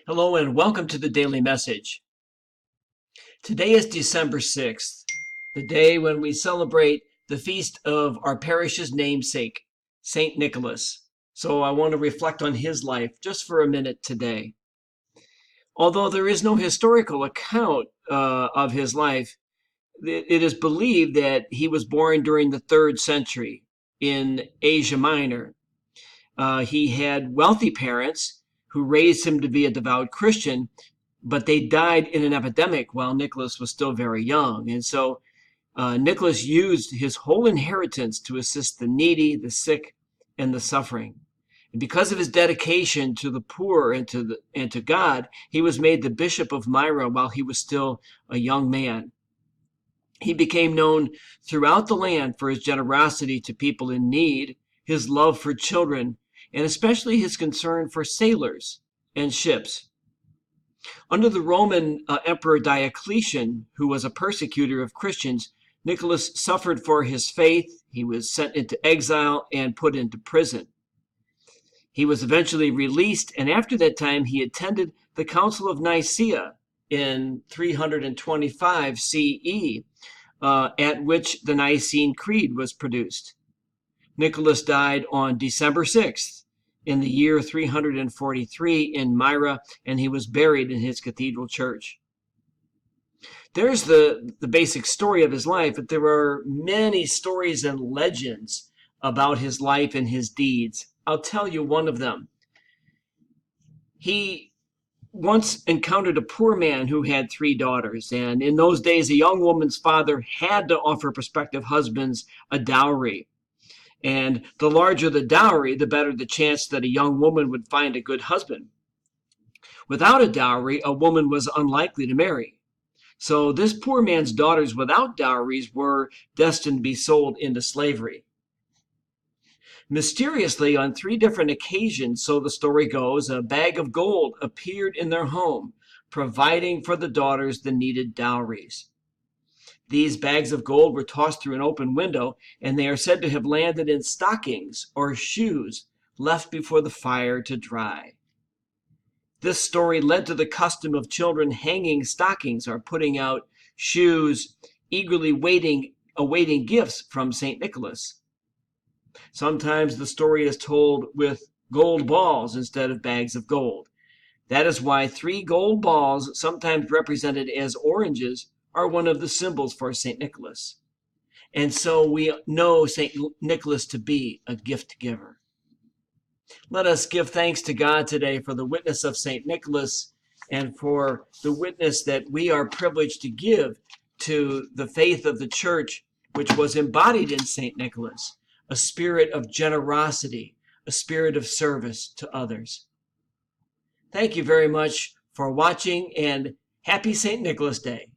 Hello and welcome to the Daily Message. Today is December 6th, the day when we celebrate the feast of our parish's namesake, St. Nicholas. So I want to reflect on his life just for a minute today. Although there is no historical account of his life, it is believed that he was born during the 3rd century in Asia Minor. He had wealthy parents who raised him to be a devout Christian, but they died in an epidemic while Nicholas was still very young. And so Nicholas used his whole inheritance to assist the needy, the sick, and the suffering. And because of his dedication to the poor and to God, he was made the Bishop of Myra while he was still a young man. He became known throughout the land for his generosity to people in need, his love for children, and especially his concern for sailors and ships. Under the Roman Emperor Diocletian, who was a persecutor of Christians, Nicholas suffered for his faith. He was sent into exile and put into prison. He was eventually released, and after that time he attended the Council of Nicaea in 325 CE, at which the Nicene Creed was produced. Nicholas died on December 6th in the year 343 in Myra, and he was buried in his cathedral church. There's the basic story of his life, but there are many stories and legends about his life and his deeds. I'll tell you one of them. He once encountered a poor man who had 3 daughters, and in those days, a young woman's father had to offer prospective husbands a dowry. And the larger the dowry, the better the chance that a young woman would find a good husband. Without a dowry, a woman was unlikely to marry. So this poor man's daughters without dowries were destined to be sold into slavery. Mysteriously, on 3 different occasions, so the story goes, a bag of gold appeared in their home, providing for the daughters the needed dowries. These bags of gold were tossed through an open window, and they are said to have landed in stockings or shoes left before the fire to dry. This story led to the custom of children hanging stockings or putting out shoes, eagerly awaiting gifts from St. Nicholas. Sometimes the story is told with gold balls instead of bags of gold. That is why 3 gold balls, sometimes represented as oranges, are one of the symbols for St. Nicholas. And so we know St. Nicholas to be a gift giver. Let us give thanks to God today for the witness of St. Nicholas and for the witness that we are privileged to give to the faith of the church, which was embodied in St. Nicholas, a spirit of generosity, a spirit of service to others. Thank you very much for watching, and happy St. Nicholas Day.